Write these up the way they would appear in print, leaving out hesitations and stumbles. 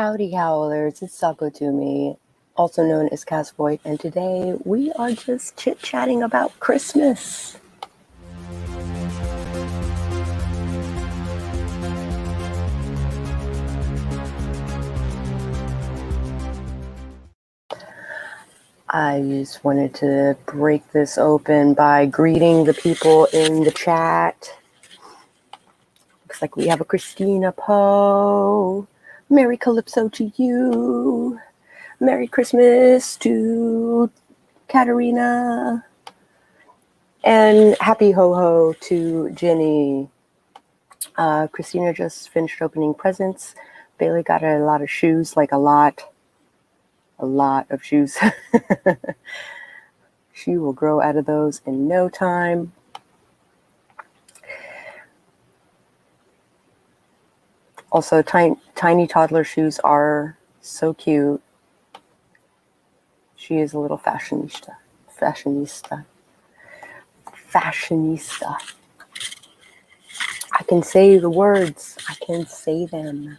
Howdy Howlers, it's Sako Toomey, also known as Casvoid, and today we are just chit-chatting about Christmas. I just wanted to break this open by greeting the people in the chat. Looks like we have a Christina Poe. Merry Calypso to you. Merry Christmas to Katerina. And happy ho-ho to Jenny. Christina just finished opening presents. Bailey got a lot of shoes, like a lot of shoes. She will grow out of those in no time. Also, tiny toddler shoes are so cute. She is a little fashionista. I can say the words. I can say them.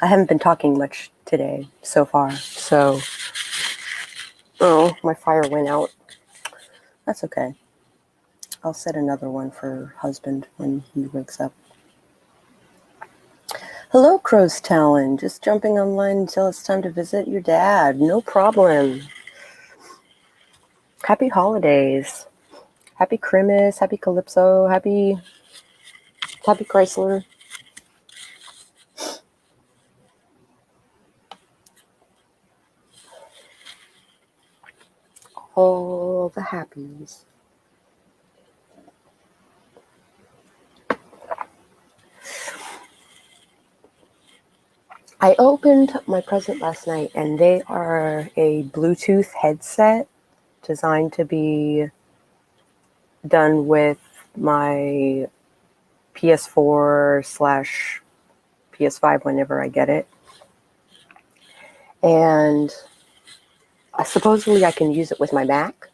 I haven't been talking much today so far, so... Oh, my fire went out. That's okay. I'll set another one for husband when he wakes up. Hello, Crow's Talon. Just jumping online until it's time to visit your dad. No problem. Happy holidays. Happy Crimmis. Happy Calypso. Happy Chrysler. All the happies. I opened my present last night, and they are a Bluetooth headset designed to be done with my PS4/PS5 whenever I get it. And supposedly I can use it with my Mac,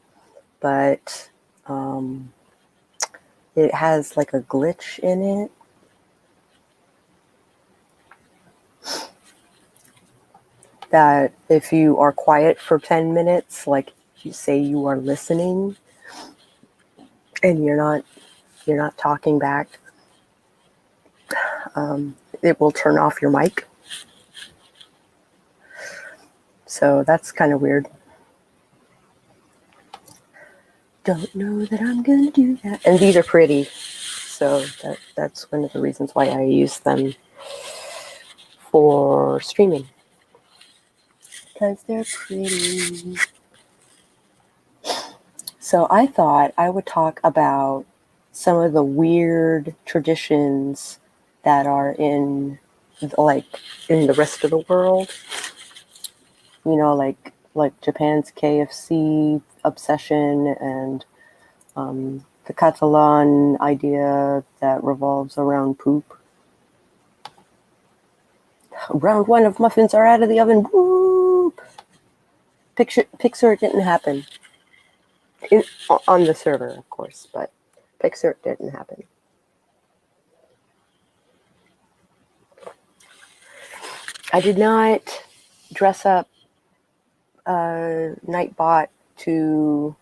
but it has like a glitch in it. That if you are quiet for 10 minutes, like you say you are listening, and you're not talking back, it will turn off your mic. So that's kind of weird. Don't know that I'm gonna do that. And these are pretty, so that's one of the reasons why I use them for streaming, because they're pretty. So I thought I would talk about some of the weird traditions that are in the rest of the world. You know, like Japan's KFC obsession, and the Catalan idea that revolves around poop. Round one of muffins are out of the oven. Whoop! Pixar didn't happen. On the server, of course, but Pixar didn't happen. I did not dress up Nightbot to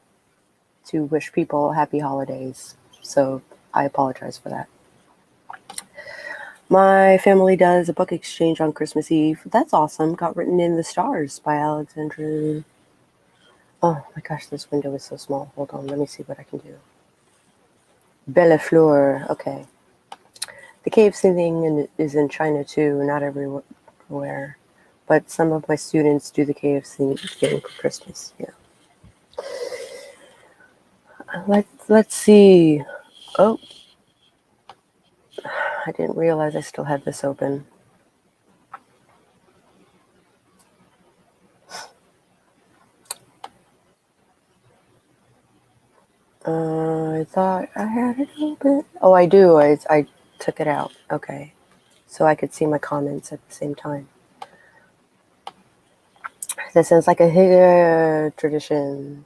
wish people happy holidays, so I apologize for that. My family does a book exchange on Christmas Eve. That's awesome. Got Written in the Stars by Alexandra. Oh my gosh, this window is so small. Hold on, let me see what I can do. Belle Fleur. Okay. The KFC thing is in China too, not everywhere. But some of my students do the KFC thing for Christmas. Yeah. Let's see. Oh, I didn't realize I still had this open. I thought I had it open. Oh, I do. I took it out. Okay. So I could see my comments at the same time. That sounds like a tradition.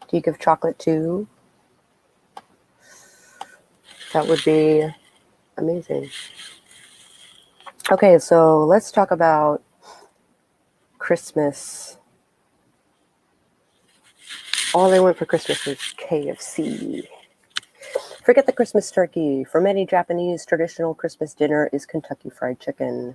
Do you give chocolate too? That would be amazing. Okay, so let's talk about Christmas. All I want for Christmas is KFC. Forget the Christmas turkey. For many Japanese, traditional Christmas dinner is Kentucky Fried Chicken.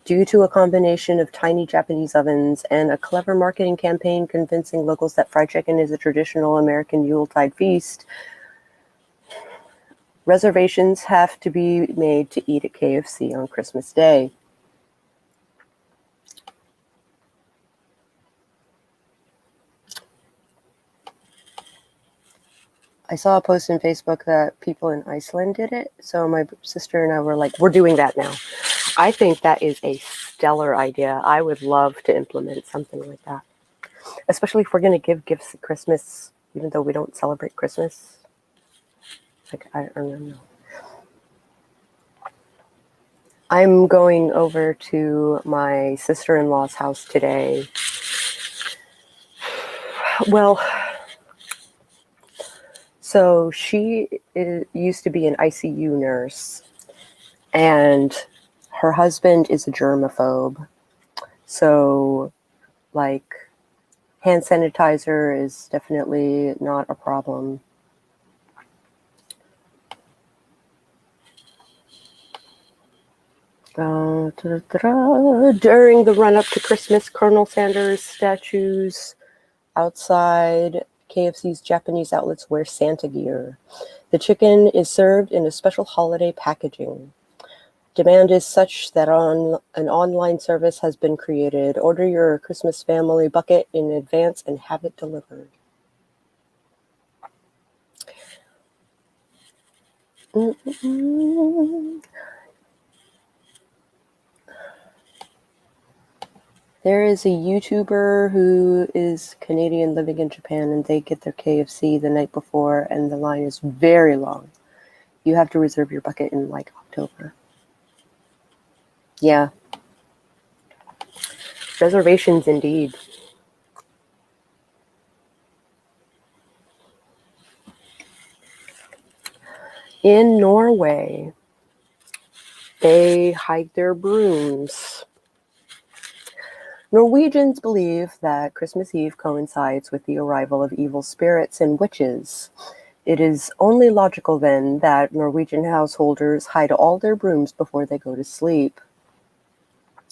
Due to a combination of tiny Japanese ovens and a clever marketing campaign convincing locals that fried chicken is a traditional American Yuletide feast, reservations have to be made to eat at KFC on Christmas Day. I saw a post on Facebook that people in Iceland did it. So my sister and I were like, we're doing that now. I think that is a stellar idea. I would love to implement something like that. Especially if we're going to give gifts at Christmas, even though we don't celebrate Christmas. Like, I don't know. I'm going over to my sister-in-law's house today. Well, so she used to be an ICU nurse, and her husband is a germaphobe. So, like, hand sanitizer is definitely not a problem. During the run-up to Christmas, Colonel Sanders statues outside KFC's Japanese outlets wear Santa gear. The chicken is served in a special holiday packaging. Demand is such that an online service has been created. Order your Christmas family bucket in advance and have it delivered. There is a YouTuber who is Canadian living in Japan, and they get their KFC the night before, and the line is very long. You have to reserve your bucket in like October. Yeah. Reservations indeed. In Norway, they hide their brooms. Norwegians believe that Christmas Eve coincides with the arrival of evil spirits and witches. It is only logical, then, that Norwegian householders hide all their brooms before they go to sleep.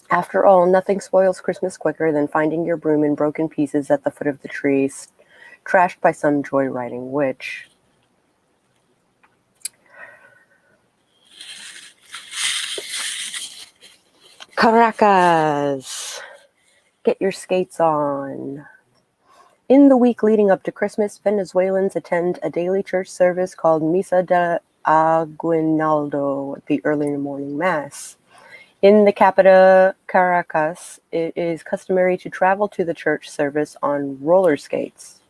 After all, nothing spoils Christmas quicker than finding your broom in broken pieces at the foot of the tree, trashed by some joyriding witch. Caracas! Get your skates on. In the week leading up to Christmas, Venezuelans attend a daily church service called Misa de Aguinaldo, the early morning mass. In the capital, Caracas, it is customary to travel to the church service on roller skates.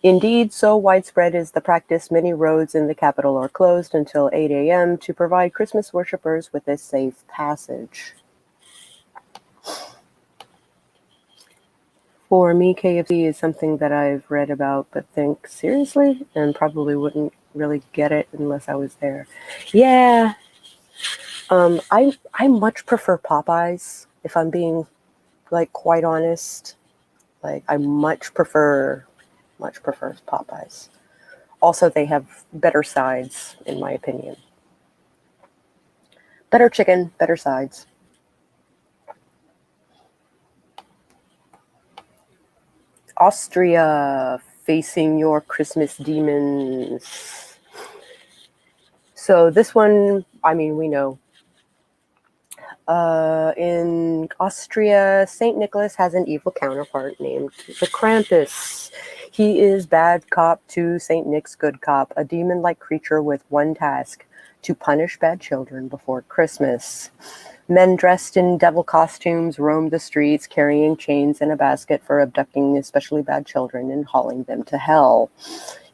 Indeed, so widespread is the practice, many roads in the capital are closed until 8 a.m. to provide Christmas worshippers with a safe passage. For me, KFC is something that I've read about but think seriously and probably wouldn't really get it unless I was there. Yeah. I much prefer Popeyes, if I'm being like quite honest. Like, I much prefer Popeyes. Also, they have better sides, in my opinion. Better chicken, better sides. Austria, facing your Christmas demons. So this one, I mean, we know. In Austria, St. Nicholas has an evil counterpart named the Krampus. He is bad cop to St. Nick's good cop, a demon-like creature with one task: to punish bad children before Christmas. Men dressed in devil costumes roam the streets, carrying chains and a basket for abducting especially bad children and hauling them to hell.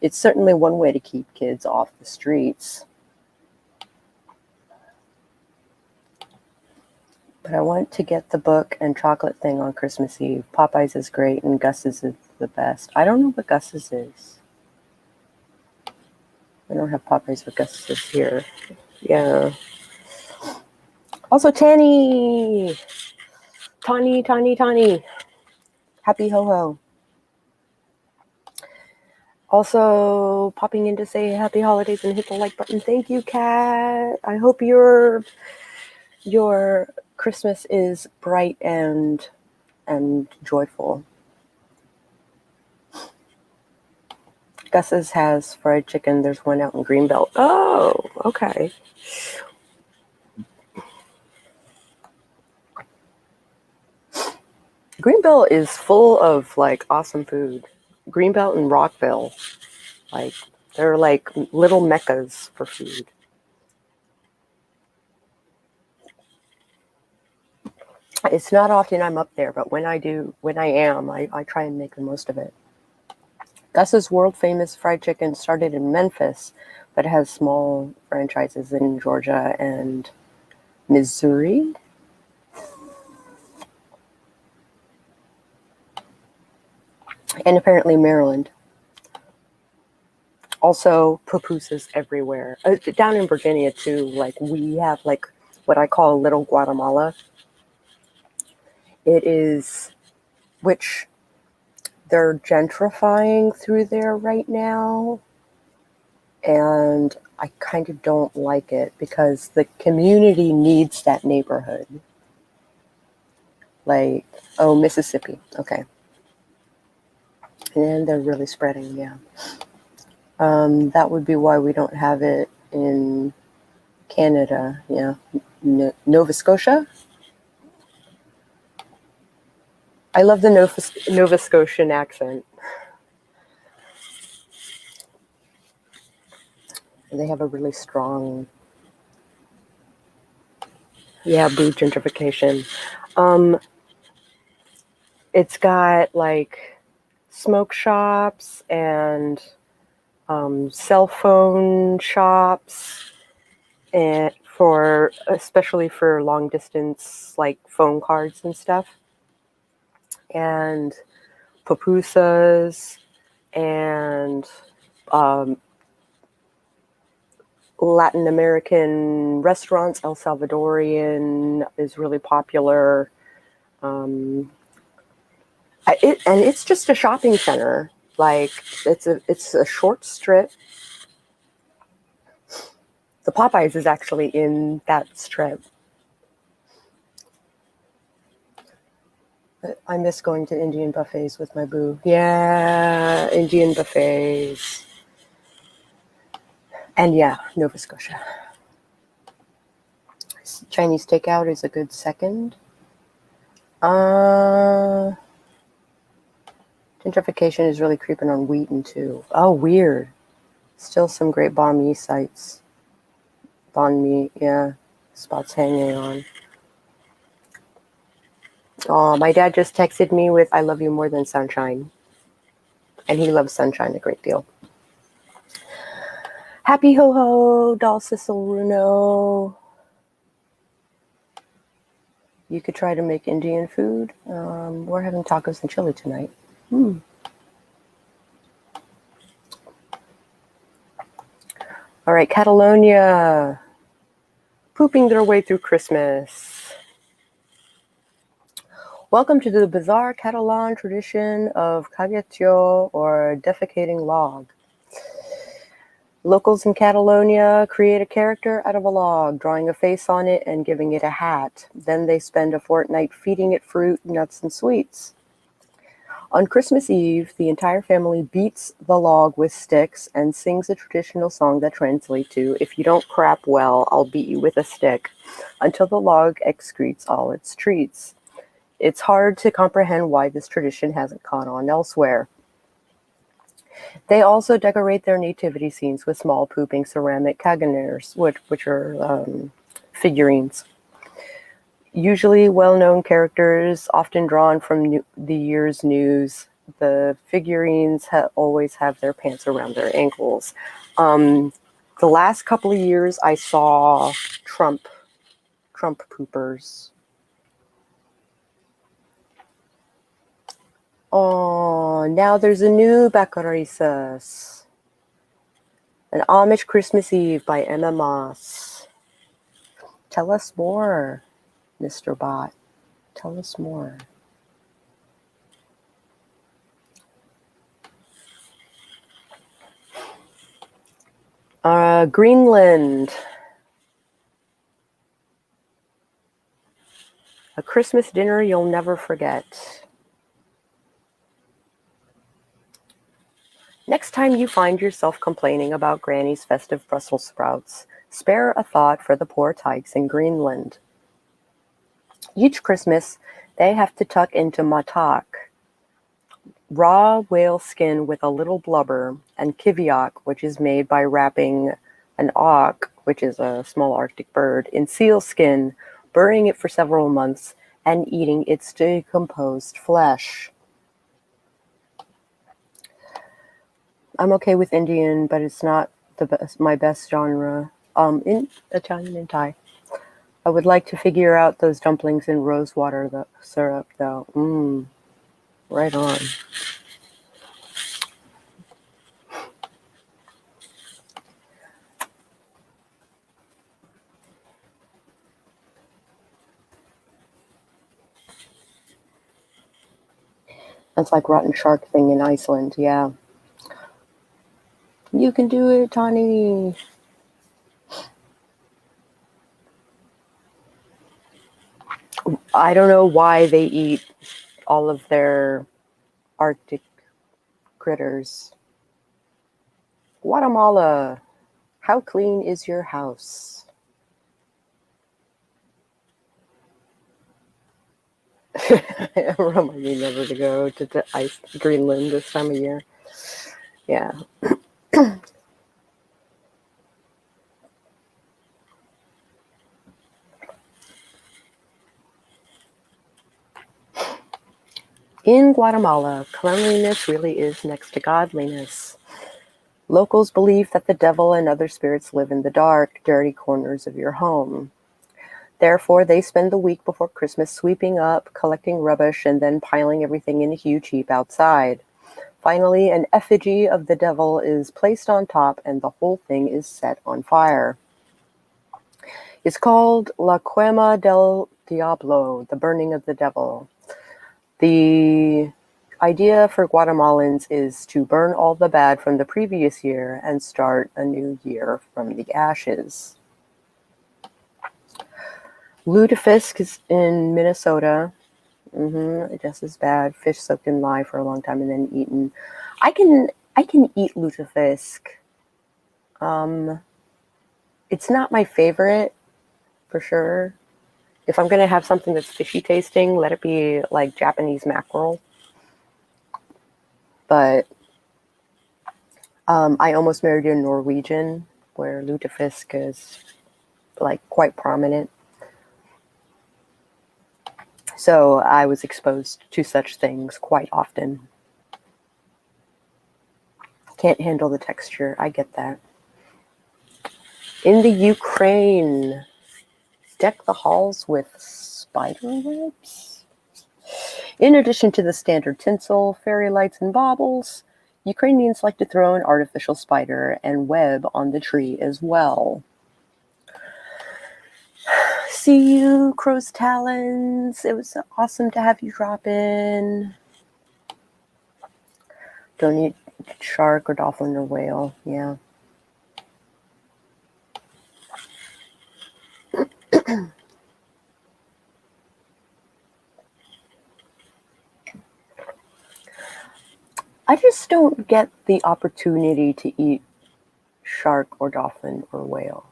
It's certainly one way to keep kids off the streets. But I want to get the book and chocolate thing on Christmas Eve. Popeyes is great and Gus's is the best. I don't know what Gus's is. I don't have Popeyes or Gus's here. Yeah. Also, Tani. Happy ho-ho. Also, popping in to say happy holidays and hit the like button. Thank you, Kat. I hope your Christmas is bright and joyful. Gus's has fried chicken. There's one out in Greenbelt. Oh, okay. Greenbelt is full of like awesome food. Greenbelt and Rockville, like they're like little meccas for food. It's not often I'm up there, but when I am, I try and make the most of it. Gus's world famous fried chicken started in Memphis, but has small franchises in Georgia and Missouri. And apparently Maryland. Also, pupusas everywhere. Down in Virginia too, like we have like what I call Little Guatemala. It is, which they're gentrifying through there right now. And I kind of don't like it because the community needs that neighborhood. Like, oh, Mississippi. Okay. And they're really spreading, yeah. That would be why we don't have it in Canada, yeah. Nova Scotia? I love the Nova Scotian accent. They have a really strong, boo gentrification. It's got like smoke shops and cell phone shops, and especially for long distance like phone cards and stuff, and pupusas and Latin American restaurants. El Salvadorian is really popular. It's just a shopping center. Like it's a short strip. The Popeyes is actually in that strip. I miss going to Indian buffets with my boo. Yeah, Indian buffets. And yeah, Nova Scotia. Chinese takeout is a good second. Gentrification is really creeping on Wheaton too. Oh, weird. Still some great banh mi sites. Banh mi, yeah. Spots hanging on. Oh, my dad just texted me with "I love you more than sunshine." And he loves sunshine a great deal. Happy ho ho, Doll Sissel Runo. You could try to make Indian food. We're having tacos and chili tonight. All right, Catalonia. Pooping their way through Christmas. Welcome to the bizarre Catalan tradition of cagatio, or defecating log. Locals in Catalonia create a character out of a log, drawing a face on it and giving it a hat. Then they spend a fortnight feeding it fruit, nuts, and sweets. On Christmas Eve, the entire family beats the log with sticks and sings a traditional song that translates to, "If you don't crap well, I'll beat you with a stick," until the log excretes all its treats. It's hard to comprehend why this tradition hasn't caught on elsewhere. They also decorate their nativity scenes with small pooping ceramic caganeres, which are figurines. Usually well-known characters, often drawn from the year's news. The figurines always have their pants around their ankles. The last couple of years, I saw Trump poopers. Oh, now there's a new Baccarisas. An Amish Christmas Eve by Emma Moss. Tell us more, Mr. Bot. Tell us more. Greenland. A Christmas dinner you'll never forget. Next time you find yourself complaining about Granny's festive Brussels sprouts, spare a thought for the poor tykes in Greenland. Each Christmas, they have to tuck into matak, raw whale skin with a little blubber, and kiviak, which is made by wrapping an auk, which is a small Arctic bird, in seal skin, burying it for several months, and eating its decomposed flesh. I'm okay with Indian, but it's not my best genre. In Italian and Thai. I would like to figure out those dumplings in rosewater syrup, though. Right on. That's like rotten shark thing in Iceland, yeah. You can do it, Tani. I don't know why they eat all of their Arctic critters. Guatemala, how clean is your house? Remind me never to go to Greenland this time of year. Yeah. In Guatemala, cleanliness really is next to godliness. Locals believe that the devil and other spirits live in the dark, dirty corners of your home. Therefore, they spend the week before Christmas sweeping up, collecting rubbish, and then piling everything in a huge heap outside. Finally, an effigy of the devil is placed on top, and the whole thing is set on fire. It's called La Quema del Diablo, the burning of the devil. The idea for Guatemalans is to burn all the bad from the previous year and start a new year from the ashes. Lutefisk is in Minnesota. Just as bad. Fish soaked in lye for a long time and then eaten. I can eat lutefisk. It's not my favorite, for sure. If I'm gonna have something that's fishy tasting, let it be like Japanese mackerel. But I almost married a Norwegian, where lutefisk is like quite prominent. So I was exposed to such things quite often. Can't handle the texture. I get that. In the Ukraine, deck the halls with spider webs. In addition to the standard tinsel, fairy lights, and baubles, Ukrainians like to throw an artificial spider and web on the tree as well. See you, Crow's Talons. It was awesome to have you drop in. Don't eat shark or dolphin or whale. Yeah. I just don't get the opportunity to eat shark or dolphin or whale.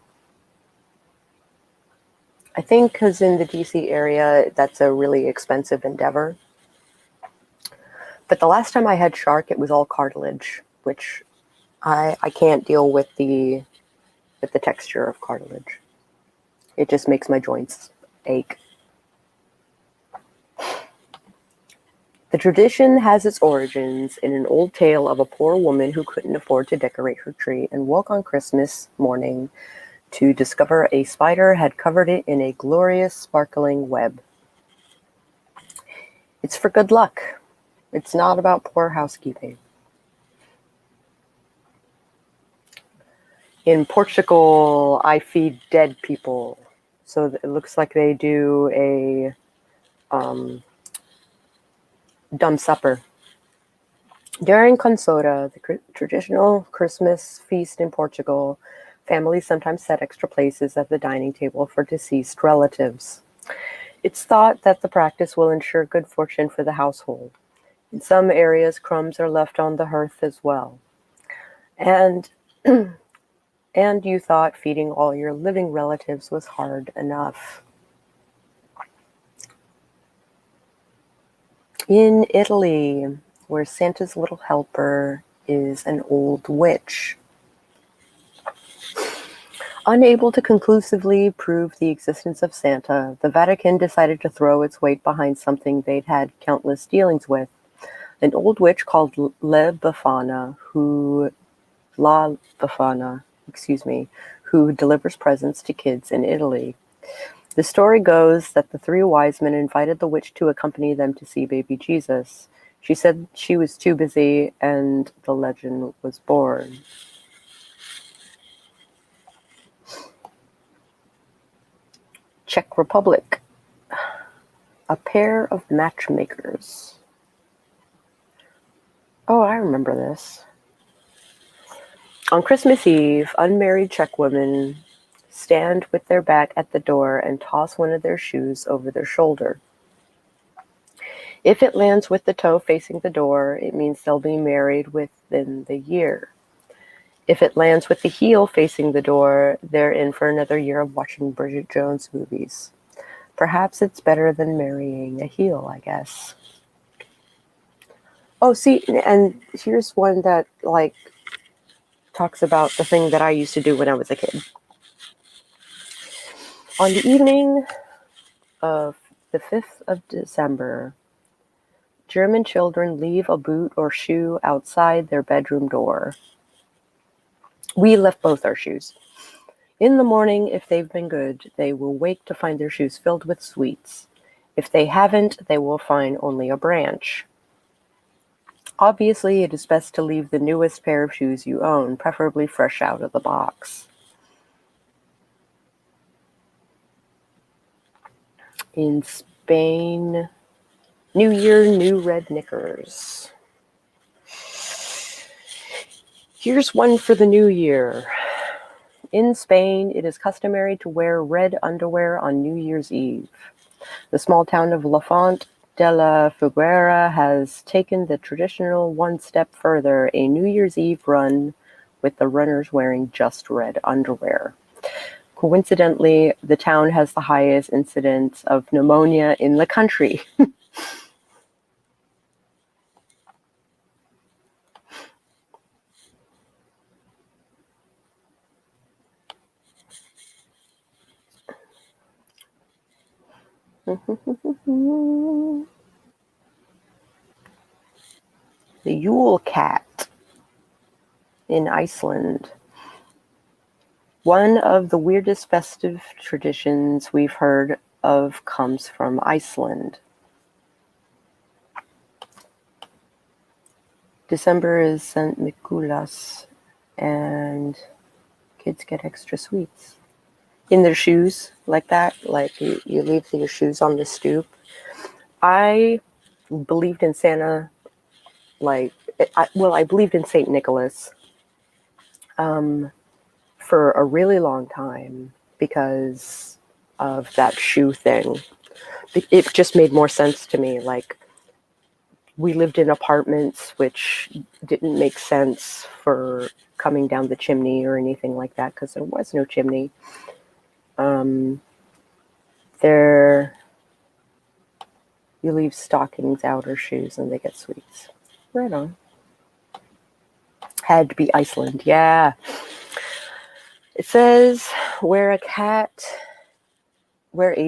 I think because in the DC area, that's a really expensive endeavor. But the last time I had shark, it was all cartilage, which I can't deal with the texture of cartilage. It just makes my joints ache. The tradition has its origins in an old tale of a poor woman who couldn't afford to decorate her tree and woke on Christmas morning to discover a spider had covered it in a glorious sparkling web. It's for good luck. It's not about poor housekeeping. In Portugal, I feed dead people So it looks like they do a dumb supper. During Consora, the traditional Christmas feast in Portugal, families sometimes set extra places at the dining table for deceased relatives. It's thought that the practice will ensure good fortune for the household. In some areas, crumbs are left on the hearth as well. And and you thought feeding all your living relatives was hard enough. In Italy, where Santa's little helper is an old witch. Unable to conclusively prove the existence of Santa, the Vatican decided to throw its weight behind something they'd had countless dealings with. An old witch called La Befana, who delivers presents to kids in Italy. The story goes that the three wise men invited the witch to accompany them to see baby Jesus. She said she was too busy, and the legend was born. Czech Republic. A pair of matchmakers. Oh, I remember this. On Christmas Eve, unmarried Czech women stand with their back at the door and toss one of their shoes over their shoulder. If it lands with the toe facing the door, it means they'll be married within the year. If it lands with the heel facing the door, they're in for another year of watching Bridget Jones movies. Perhaps it's better than marrying a heel, I guess. Oh, see, and here's one that, like, talks about the thing that I used to do when I was a kid. On the evening of the 5th of December, German children leave a boot or shoe outside their bedroom door. We left both our shoes. In the morning, if they've been good, they will wake to find their shoes filled with sweets. If they haven't, they will find only a branch. Obviously, it is best to leave the newest pair of shoes you own, preferably fresh out of the box. In Spain, New Year, new red knickers. Here's one for the new year. In Spain, it is customary to wear red underwear on New Year's Eve. The small town of La Font de la Figuera has taken the traditional one step further, a New Year's Eve run with the runners wearing just red underwear. Coincidentally, the town has the highest incidence of pneumonia in the country. The Yule Cat in Iceland. One of the weirdest festive traditions we've heard of comes from Iceland. December is St. Mikulas, and kids get extra sweets in their shoes, like that. Like you leave your shoes on the stoop. I believed in Santa, I believed in St. Nicholas for a really long time because of that shoe thing. It just made more sense to me. Like, we lived in apartments, which didn't make sense for coming down the chimney or anything like that because there was no chimney. You leave stockings out or shoes and they get sweets. Right on. Had to be Iceland, yeah. It says where a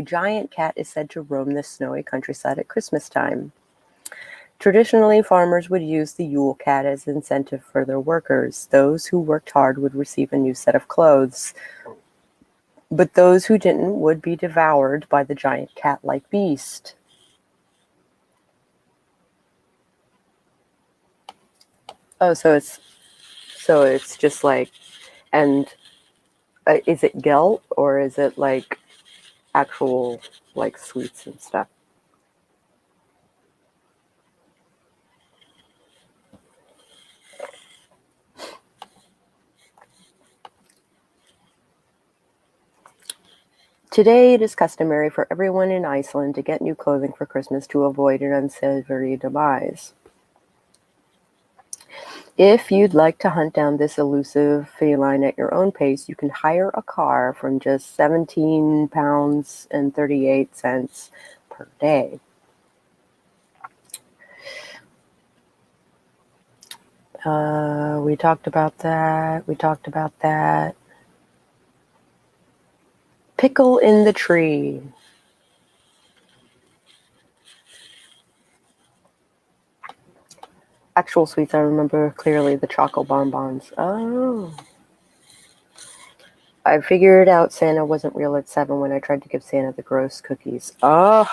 giant cat is said to roam the snowy countryside at Christmas time. Traditionally, farmers would use the Yule Cat as incentive for their workers. Those who worked hard would receive a new set of clothes, but those who didn't would be devoured by the giant cat-like beast. Oh, so it's just like, and is it Gelt or is it like actual like sweets and stuff. Today, it is customary for everyone in Iceland to get new clothing for Christmas to avoid an unsavory demise. If you'd like to hunt down this elusive feline at your own pace, you can hire a car from just £17.38 per day. We talked about that. Pickle in the tree. Actual sweets, I remember clearly the chocolate bonbons. Oh. I figured out Santa wasn't real at 7 when I tried to give Santa the gross cookies. Oh.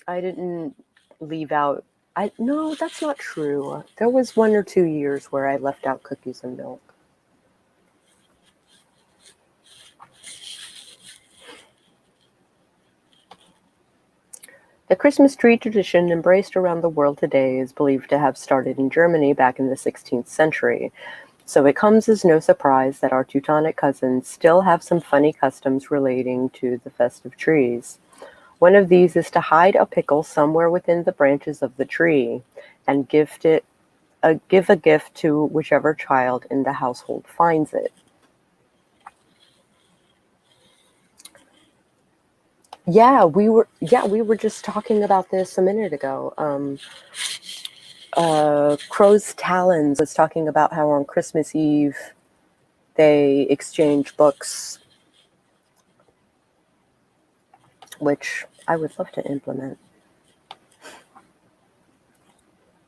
I didn't leave out. No, that's not true. There was 1 or 2 years where I left out cookies and milk. The Christmas tree tradition embraced around the world today is believed to have started in Germany back in the 16th century. So it comes as no surprise that our Teutonic cousins still have some funny customs relating to the festive trees. One of these is to hide a pickle somewhere within the branches of the tree and give a gift to whichever child in the household finds it. Yeah, we were just talking about this a minute ago. Crow's Talons was talking about how on Christmas Eve they exchange books, which I would love to implement.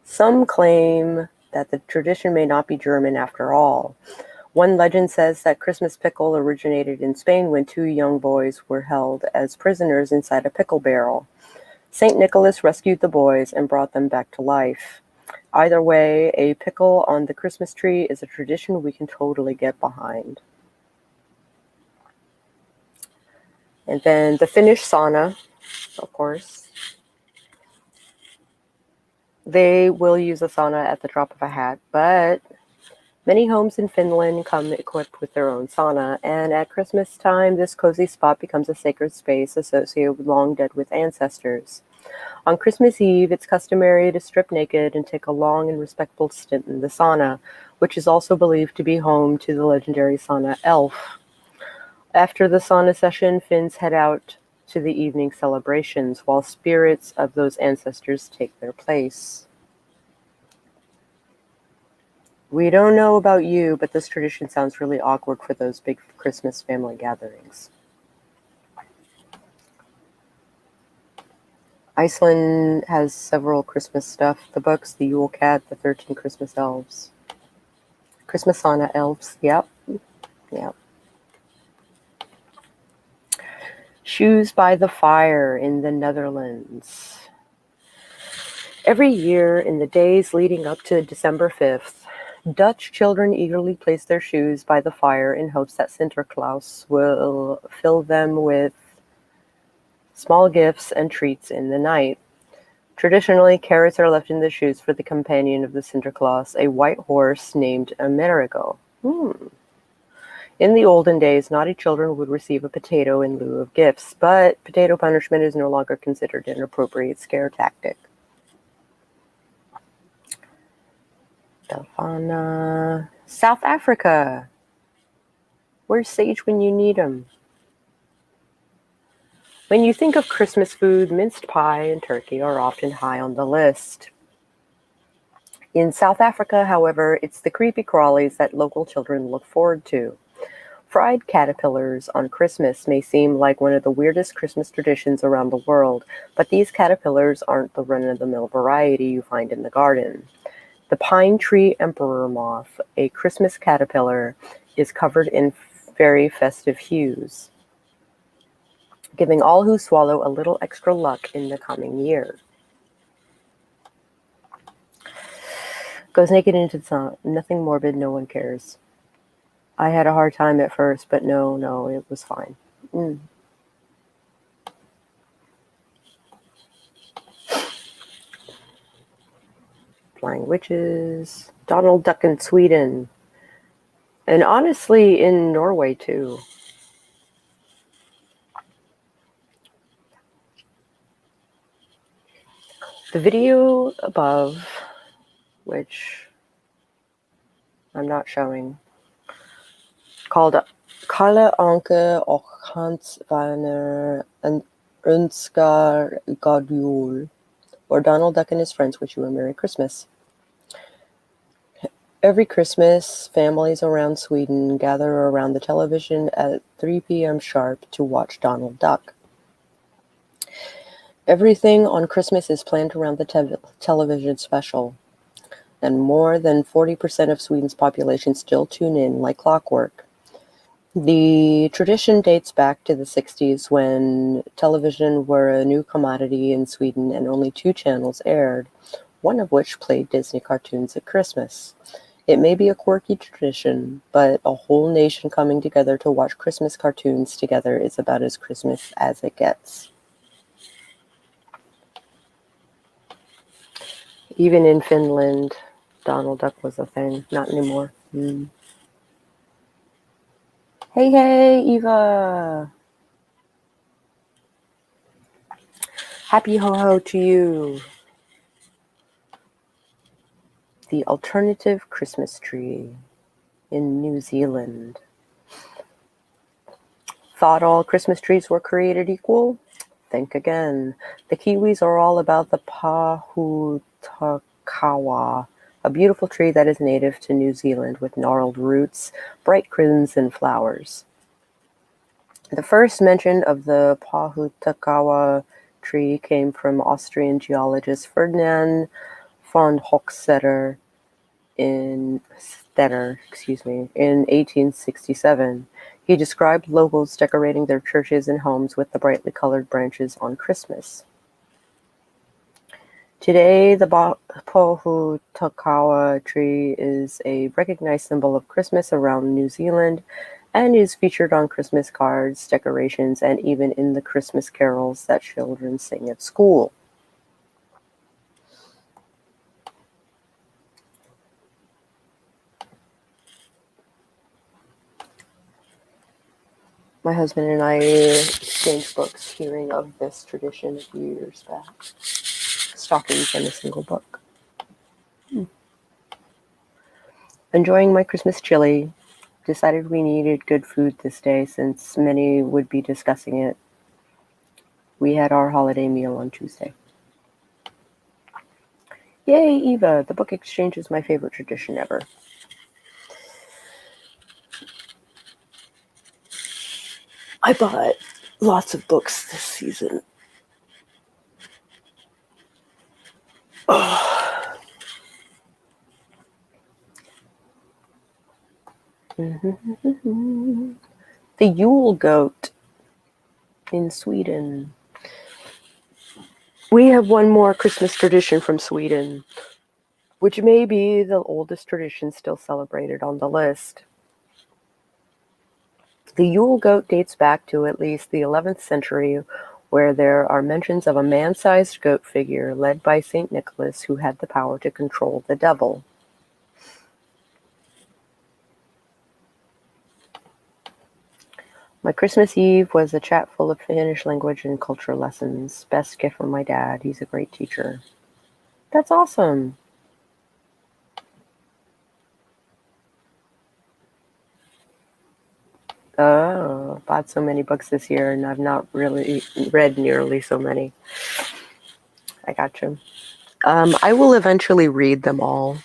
Some claim that the tradition may not be German after all. One legend says that Christmas pickle originated in Spain when 2 young boys were held as prisoners inside a pickle barrel. St. Nicholas rescued the boys and brought them back to life. Either way, a pickle on the Christmas tree is a tradition we can totally get behind. And then the Finnish sauna, of course. They will use a sauna at the drop of a hat, but many homes in Finland come equipped with their own sauna, and at Christmas time, this cozy spot becomes a sacred space associated with long dead with ancestors. On Christmas Eve, it's customary to strip naked and take a long and respectful stint in the sauna, which is also believed to be home to the legendary sauna elf. After the sauna session, Finns head out to the evening celebrations, while spirits of those ancestors take their place. We don't know about you, but this tradition sounds really awkward for those big Christmas family gatherings. Iceland has several Christmas stuff. The books, the Yule Cat, the 13 Christmas Elves. Christmas sauna elves, yep. Shoes by the fire in the Netherlands. Every year, in the days leading up to December 5th, Dutch children eagerly place their shoes by the fire in hopes that Sinterklaas will fill them with small gifts and treats in the night. Traditionally, carrots are left in the shoes for the companion of the Sinterklaas, a white horse named Amerigo. In the olden days, naughty children would receive a potato in lieu of gifts, but potato punishment is no longer considered an appropriate scare tactic. Delphana. South Africa. Where's Sage when you need him? When you think of Christmas food, minced pie and turkey are often high on the list. In South Africa, however, it's the creepy crawlies that local children look forward to. Fried caterpillars on Christmas may seem like one of the weirdest Christmas traditions around the world, but these caterpillars aren't the run-of-the-mill variety you find in the garden. The pine tree emperor moth, a Christmas caterpillar, is covered in very festive hues, giving all who swallow a little extra luck in the coming year. Goes naked into the sun. Nothing morbid, no one cares. I had a hard time at first, but no, it was fine. Flying witches. Donald Duck in Sweden. And honestly, in Norway, too. The video above, which I'm not showing, called Kalle Anke och Hans Werner önskar God jul, or Donald Duck and his friends wish you a Merry Christmas. Every Christmas, families around Sweden gather around the television at 3 p.m. sharp to watch Donald Duck. Everything on Christmas is planned around the television special, and more than 40% of Sweden's population still tune in like clockwork. The tradition dates back to the 60s when television were a new commodity in Sweden and only 2 channels aired, one of which played Disney cartoons at Christmas. It may be a quirky tradition, but a whole nation coming together to watch Christmas cartoons together is about as Christmas as it gets. Even in Finland, Donald Duck was a thing. Not anymore. Hey, Eva! Happy ho-ho to you! The alternative Christmas tree in New Zealand. Thought all Christmas trees were created equal? Think again. The Kiwis are all about the Pahutakawa, a beautiful tree that is native to New Zealand with gnarled roots, bright crimson flowers. The first mention of the Pahutakawa tree came from Austrian geologist Ferdinand von Hochstetter in 1867. He described locals decorating their churches and homes with the brightly colored branches on Christmas. Today, the Pahutakawa tree is a recognized symbol of Christmas around New Zealand and is featured on Christmas cards, decorations, and even in the Christmas carols that children sing at school. My husband and I exchanged books hearing of this tradition a few years back. Stockings and a single book. Enjoying my Christmas chili. Decided we needed good food this day since many would be discussing it. We had our holiday meal on Tuesday. Yay, Eva! The book exchange is my favorite tradition ever. I bought lots of books this season. Oh. The Yule goat in Sweden. We have one more Christmas tradition from Sweden, which may be the oldest tradition still celebrated on the list. The Yule goat dates back to at least the 11th century, where there are mentions of a man-sized goat figure led by St. Nicholas who had the power to control the devil. My Christmas Eve was a chat full of Finnish language and culture lessons. Best gift from my dad. He's a great teacher. That's awesome. Oh, bought so many books this year, and I've not really read nearly so many. I got you. I will eventually read them all.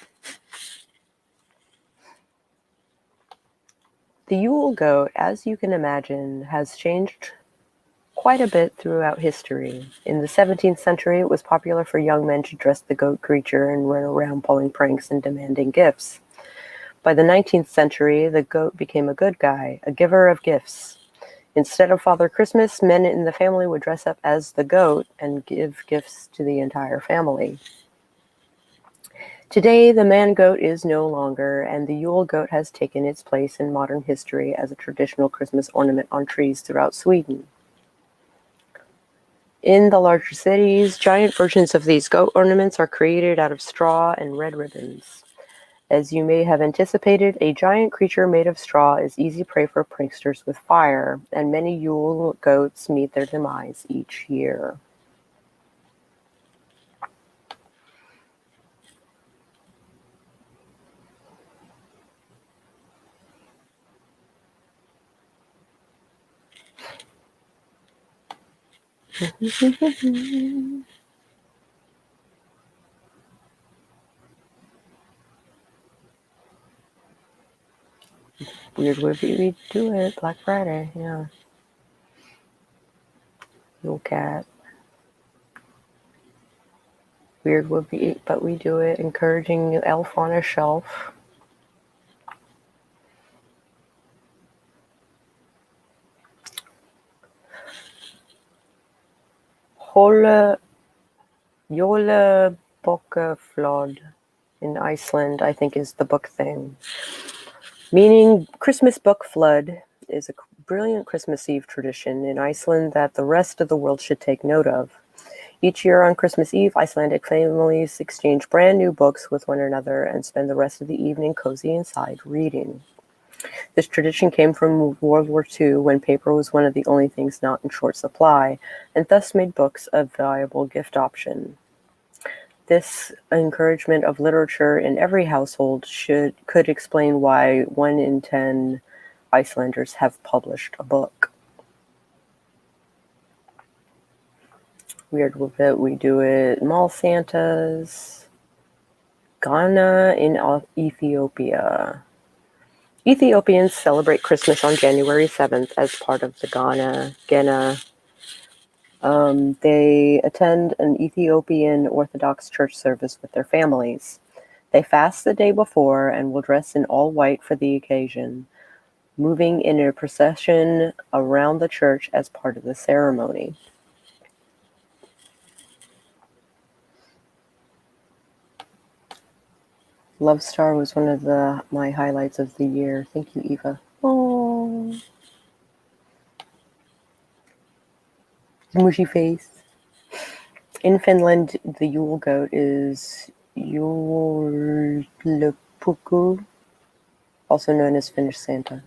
The Yule goat, as you can imagine, has changed quite a bit throughout history. In the 17th century, it was popular for young men to dress the goat creature and run around pulling pranks and demanding gifts. By the 19th century, the goat became a good guy, a giver of gifts. Instead of Father Christmas, men in the family would dress up as the goat and give gifts to the entire family. Today, the man-goat is no longer, and the Yule goat has taken its place in modern history as a traditional Christmas ornament on trees throughout Sweden. In the larger cities, giant versions of these goat ornaments are created out of straw and red ribbons. As you may have anticipated, a giant creature made of straw is easy prey for pranksters with fire, and many Yule goats meet their demise each year. Weird would we do it, Black Friday, yeah. Yule cat. Weird would be, but we do it, encouraging elf on a shelf. Jólabókaflóð in Iceland, I think, is the book thing. Meaning Christmas book flood is a brilliant Christmas Eve tradition in Iceland that the rest of the world should take note of. Each year on Christmas Eve, Icelandic families exchange brand new books with one another and spend the rest of the evening cozy inside reading. This tradition came from World War II, when paper was one of the only things not in short supply, and thus made books a valuable gift option. This encouragement of literature in every household could explain why 1 in 10 Icelanders have published a book. Weird that we do it. Mall Santas. Ghana in Ethiopia. Ethiopians celebrate Christmas on January 7th as part of the Gena. They attend an Ethiopian Orthodox church service with their families. They fast the day before and will dress in all white for the occasion, moving in a procession around the church as part of the ceremony. Love Star was one of my highlights of the year. Thank you, Eva. Oh, mushy face. In Finland, the Yule goat is Julepuku, also known as Finnish Santa.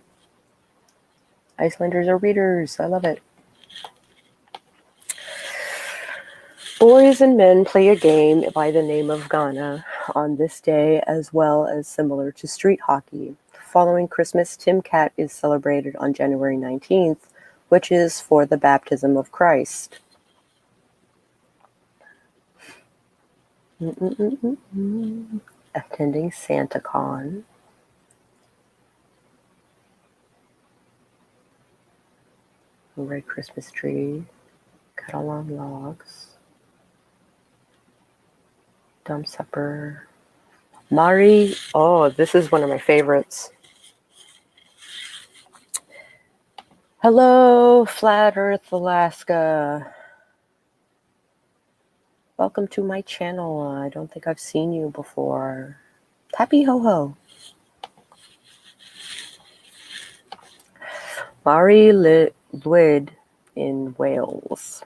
Icelanders are readers. I love it. Boys and men play a game by the name of Ghana on this day, as well as similar to street hockey. Following Christmas, Tim Cat is celebrated on January 19th, which is for the baptism of Christ. Attending SantaCon. Red Christmas tree. Cuddle on logs. Dumb supper. Mari. Oh, this is one of my favorites. Hello, Flat Earth Alaska. Welcome to my channel. I don't think I've seen you before. Happy ho-ho. Mari Lwyd in Wales.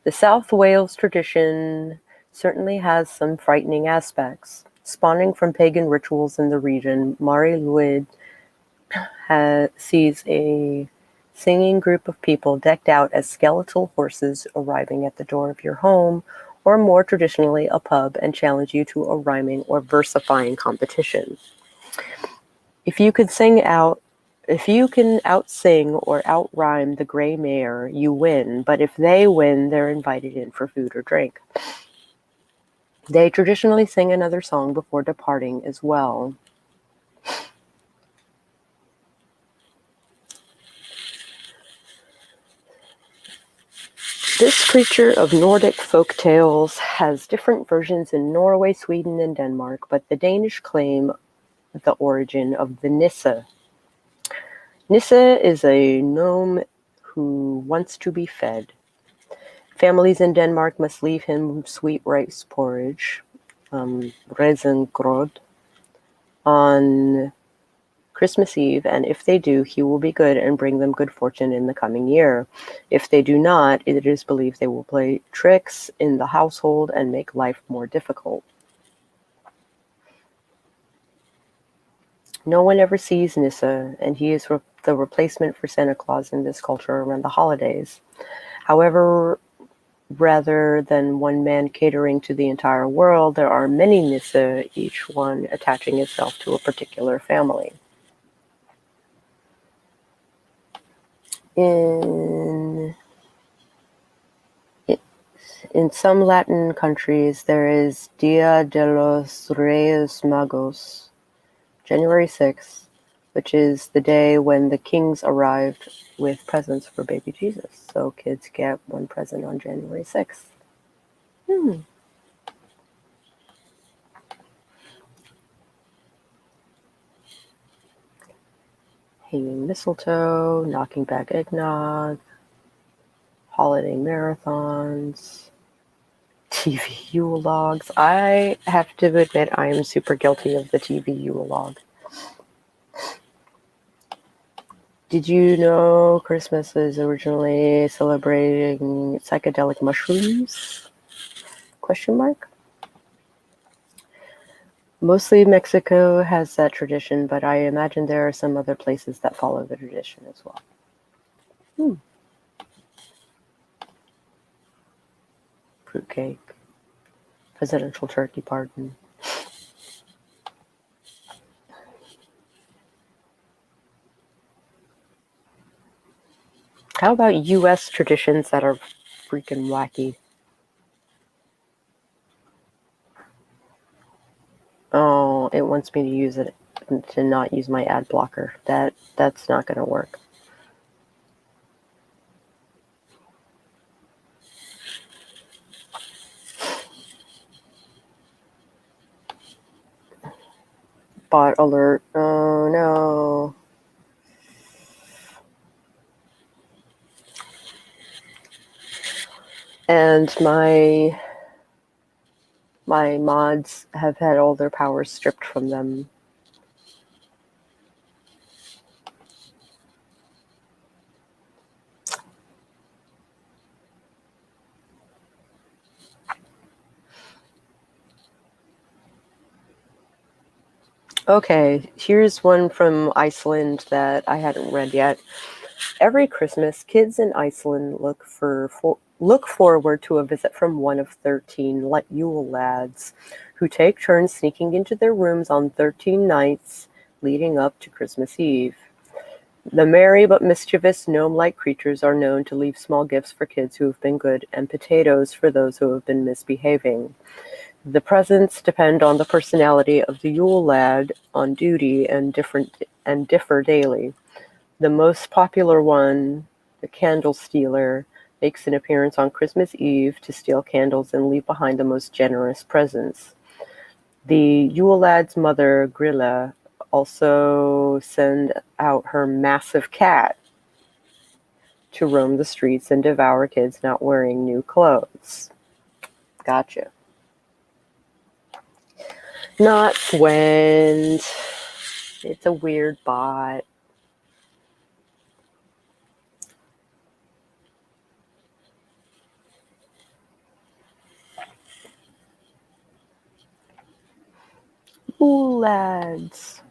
The South Wales tradition certainly has some frightening aspects. Spawning from pagan rituals in the region, Mari Lwyd sees a singing group of people decked out as skeletal horses arriving at the door of your home, or more traditionally a pub, and challenge you to a rhyming or versifying competition. If you can out-sing or out-rhyme the Grey Mare, you win, but if they win, they're invited in for food or drink. They traditionally sing another song before departing as well. This creature of Nordic folk tales has different versions in Norway, Sweden, and Denmark, but the Danish claim the origin of the Nisse. Nisse is a gnome who wants to be fed. Families in Denmark must leave him sweet rice porridge. Rezengrod on Christmas Eve, and if they do, he will be good and bring them good fortune in the coming year. If they do not, it is believed they will play tricks in the household and make life more difficult. No one ever sees Nissa, and he is the replacement for Santa Claus in this culture around the holidays. However, rather than one man catering to the entire world, there are many Nissa, each one attaching itself to a particular family. In some Latin countries, there is Dia de los Reyes Magos, January 6th, which is the day when the kings arrived with presents for baby Jesus. So kids get one present on January 6th. Hanging mistletoe, knocking back eggnog, holiday marathons, TV Yule logs. I have to admit I am super guilty of the TV Yule log. Did you know Christmas is originally celebrating psychedelic mushrooms? Question mark. Mostly Mexico has that tradition, but I imagine there are some other places that follow the tradition as well. Fruitcake. Presidential turkey pardon. How about U.S. traditions that are freaking wacky? Oh, it wants me to use it to not use my ad blocker. That's not going to work. Bot alert. Oh no. And my mods have had all their powers stripped from them. Okay, here's one from Iceland that I hadn't read yet. Every Christmas, kids in Iceland look forward to a visit from one of 13 Yule lads, who take turns sneaking into their rooms on 13 nights leading up to Christmas Eve. The merry but mischievous gnome-like creatures are known to leave small gifts for kids who have been good and potatoes for those who have been misbehaving. The presents depend on the personality of the Yule lad on duty and differ daily. The most popular one, the candle stealer, makes an appearance on Christmas Eve to steal candles and leave behind the most generous presents. The Yule lad's mother, Grilla, also sends out her massive cat to roam the streets and devour kids not wearing new clothes. Gotcha. Not Gwent. It's a weird bot. Ooh, lads.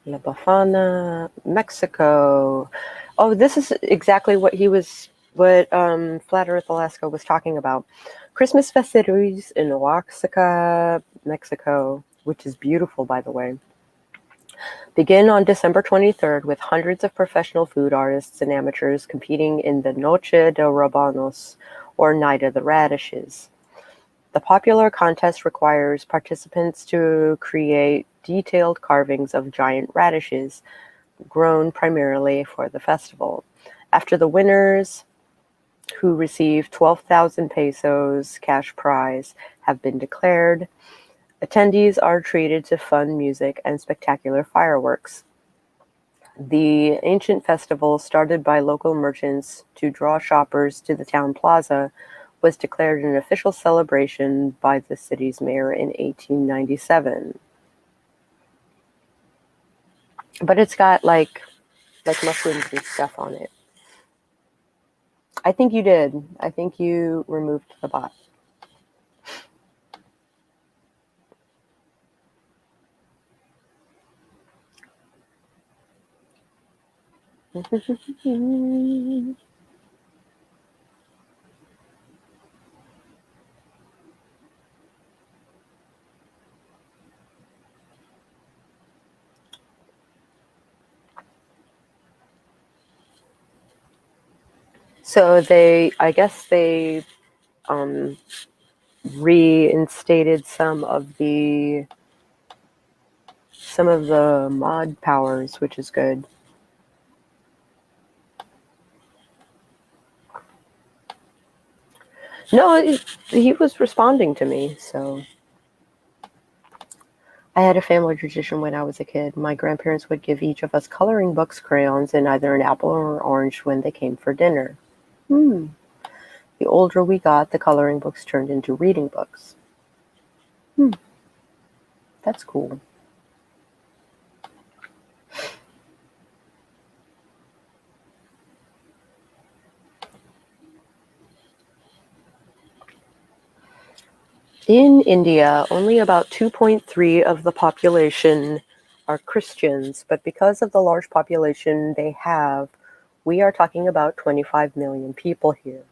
La Bafana, Mexico. Oh, this is exactly what Flat Earth Alaska was talking about. Christmas festivities in Oaxaca, Mexico, which is beautiful, by the way, begin on December 23rd with hundreds of professional food artists and amateurs competing in the Noche de Rabanos, or Night of the Radishes. The popular contest requires participants to create detailed carvings of giant radishes, grown primarily for the festival. After the winners, who receive 12,000 pesos cash prize, have been declared, attendees are treated to fun music and spectacular fireworks. The ancient festival, started by local merchants to draw shoppers to the town plaza, was declared an official celebration by the city's mayor in 1897. But it's got like mushrooms and stuff on it. I think you did. I think you removed the bot. So I guess they reinstated some of the mod powers, which is good. No, he was responding to me, so. I had a family tradition when I was a kid. My grandparents would give each of us coloring books, crayons, and either an apple or orange when they came for dinner. The older we got, the coloring books turned into reading books. That's cool. In India, only about 2.3 of the population are Christians, but because of the large population they have, we are talking about 25 million people here.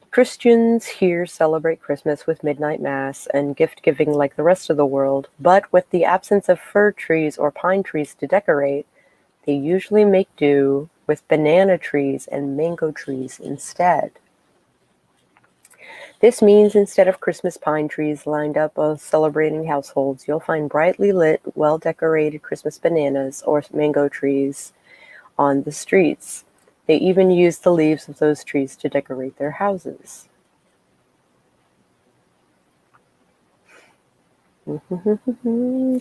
Christians here celebrate Christmas with midnight mass and gift giving like the rest of the world, but with the absence of fir trees or pine trees to decorate, they usually make do with banana trees and mango trees instead. This means instead of Christmas pine trees lined up of celebrating households, you'll find brightly lit, well-decorated Christmas bananas or mango trees on the streets. They even use the leaves of those trees to decorate their houses.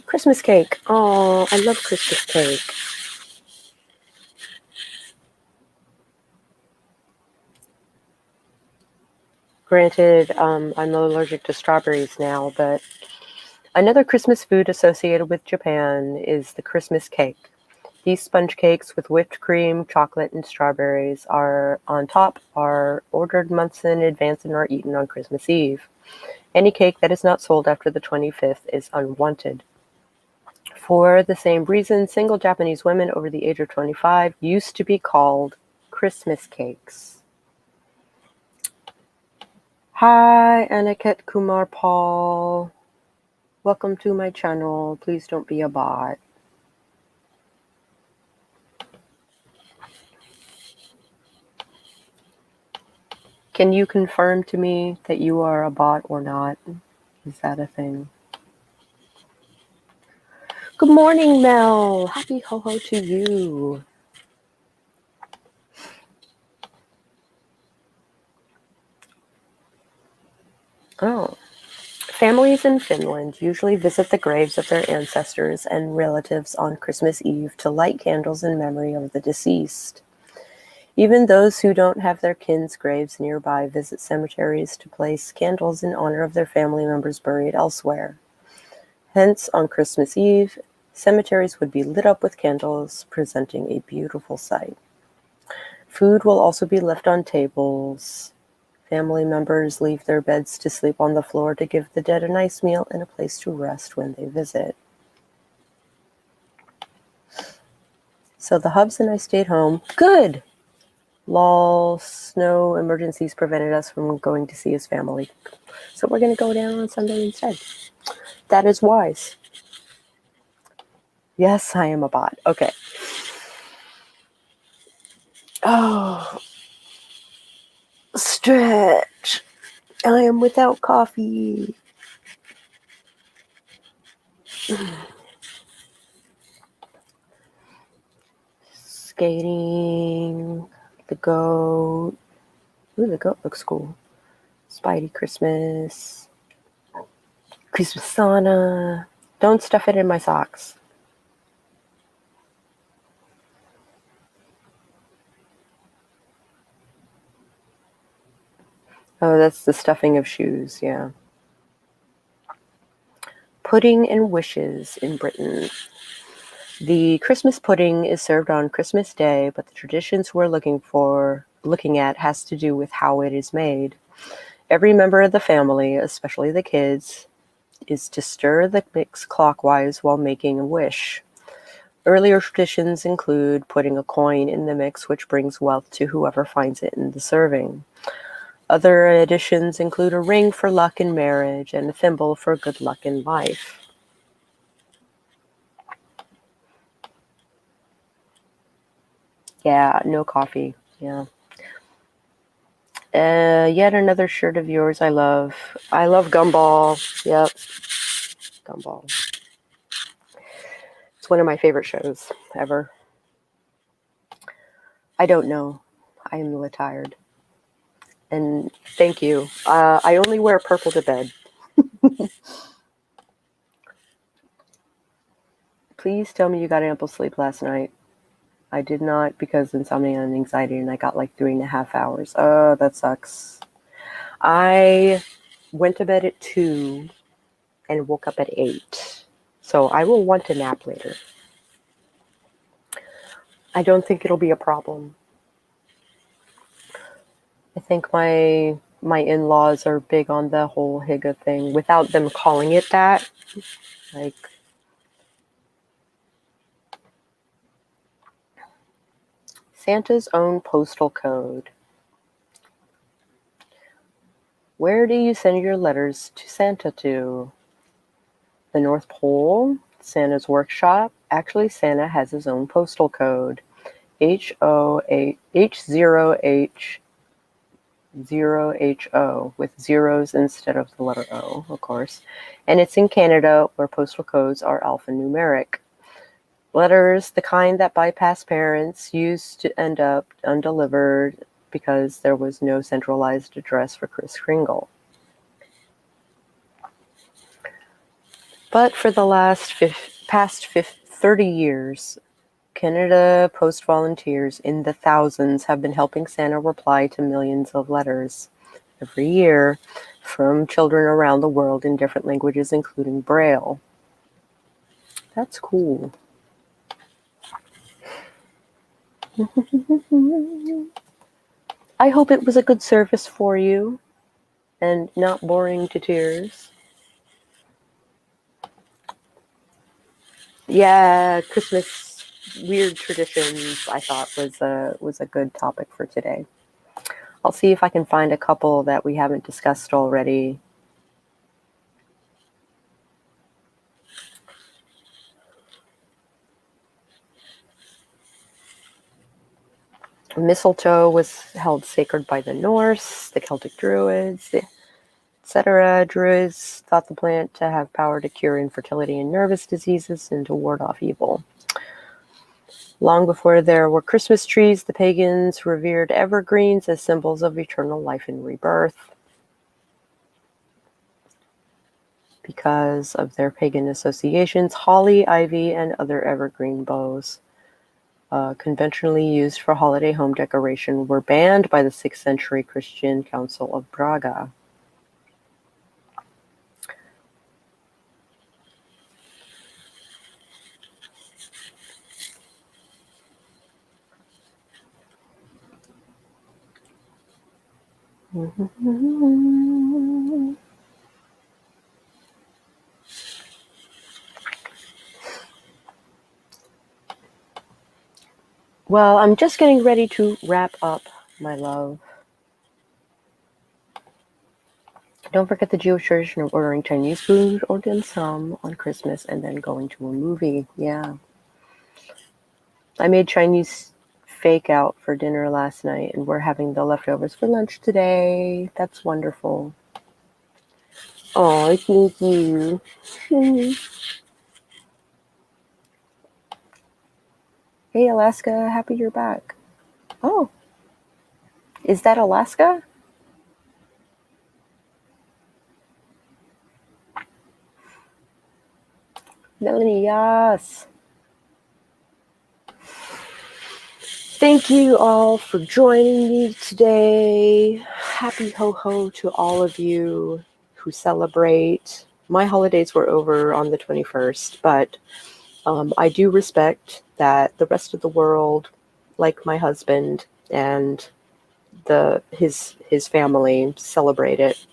Christmas cake. Oh, I love Christmas cake. Granted, I'm allergic to strawberries now, but another Christmas food associated with Japan is the Christmas cake. These sponge cakes with whipped cream, chocolate, and strawberries are on top are ordered months in advance and are eaten on Christmas Eve. Any cake that is not sold after the 25th is unwanted. For the same reason, single Japanese women over the age of 25 used to be called Christmas cakes. Hi, Aniket Kumar Paul. Welcome to my channel. Please don't be a bot. Can you confirm to me that you are a bot or not? Is that a thing? Good morning, Mel. Happy ho-ho to you. Oh. Families in Finland usually visit the graves of their ancestors and relatives on Christmas Eve to light candles in memory of the deceased. Even those who don't have their kin's graves nearby visit cemeteries to place candles in honor of their family members buried elsewhere. Hence, on Christmas Eve, cemeteries would be lit up with candles, presenting a beautiful sight. Food will also be left on tables. Family members leave their beds to sleep on the floor to give the dead a nice meal and a place to rest when they visit. So the Hubs and I stayed home. Good! Lol, snow emergencies prevented us from going to see his family. So we're going to go down on Sunday instead. That is wise. Yes, I am a bot. Okay. Oh, stretch. I am without coffee. Skating. The goat. Ooh, the goat looks cool. Spidey Christmas. Christmas sauna. Don't stuff it in my socks. Oh, that's the stuffing of shoes, yeah. Pudding and wishes in Britain. The Christmas pudding is served on Christmas Day, but the traditions we're looking at has to do with how it is made. Every member of the family, especially the kids, is to stir the mix clockwise while making a wish. Earlier traditions include putting a coin in the mix, which brings wealth to whoever finds it in the serving. Other additions include a ring for luck in marriage and a thimble for good luck in life. Yeah, no coffee. Yeah. Yet another shirt of yours I love. I love Gumball. Yep, Gumball. It's one of my favorite shows ever. I don't know. I am tired. And thank you. I only wear purple to bed. Please tell me you got ample sleep last night. I did not because insomnia and anxiety, and I got like 3.5 hours. Oh, that sucks. I went to bed at 2 and woke up at 8. So I will want to nap later. I don't think it'll be a problem. I think my in-laws are big on the whole Higa thing without them calling it that. Like, Santa's own postal code. Where do you send your letters to Santa to? The North Pole? Santa's workshop? Actually, Santa has his own postal code. H0H0HO with zeros instead of the letter O, of course. And it's in Canada where postal codes are alphanumeric. Letters, the kind that bypass parents, used to end up undelivered because there was no centralized address for Kris Kringle. But for the past 30 years, Canada Post volunteers in the thousands have been helping Santa reply to millions of letters every year from children around the world in different languages, including Braille. That's cool. I hope it was a good service for you and not boring to tears. Yeah, Christmas weird traditions I thought was a good topic for today. I'll see if I can find a couple that we haven't discussed already. Mistletoe was held sacred by the Norse, the Celtic Druids, etc. Druids thought the plant to have power to cure infertility and nervous diseases and to ward off evil. Long before there were Christmas trees, the pagans revered evergreens as symbols of eternal life and rebirth. Because of their pagan associations, holly, ivy, and other evergreen boughs, conventionally used for holiday home decoration, were banned by the 6th century Christian Council of Braga. Well, I'm just getting ready to wrap up, my love. Don't forget the Jewish tradition of ordering Chinese food or dim sum on Christmas and then going to a movie. Yeah. I made Chinese fake out for dinner last night, and we're having the leftovers for lunch today. That's wonderful. Oh, thank you. Hey, Alaska, happy you're back. Oh, is that Alaska? Melanie, yes. Thank you all for joining me today. Happy ho-ho to all of you who celebrate. My holidays were over on the 21st, but I do respect that the rest of the world, like my husband and his family, celebrate it.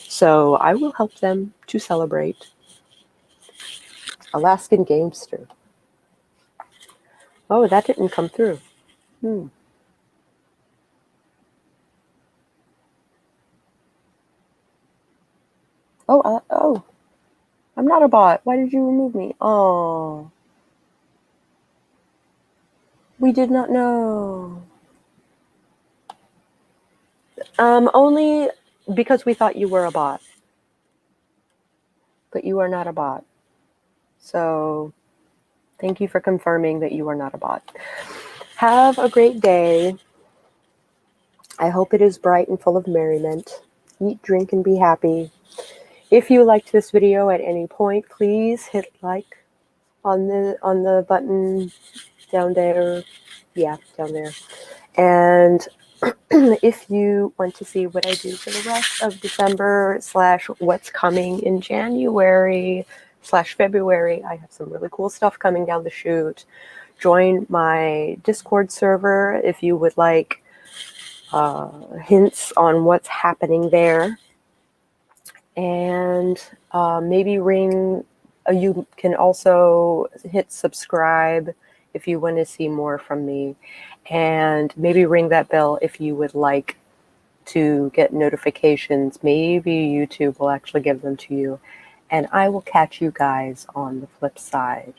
So I will help them to celebrate. Alaskan Gamester. Oh, that didn't come through. Oh, I'm not a bot. Why did you remove me? Oh, we did not know. Only because we thought you were a bot. But you are not a bot. So thank you for confirming that you are not a bot. Have a great day. I hope it is bright and full of merriment. Eat, drink, and be happy. If you liked this video at any point, please hit like on the button down there. Yeah, down there. And if you want to see what I do for the rest of December / what's coming in January / February, I have some really cool stuff coming down the chute. Join my Discord server if you would like hints on what's happening there. And maybe you can also hit subscribe if you want to see more from me. And maybe ring that bell if you would like to get notifications. Maybe YouTube will actually give them to you. And I will catch you guys on the flip side.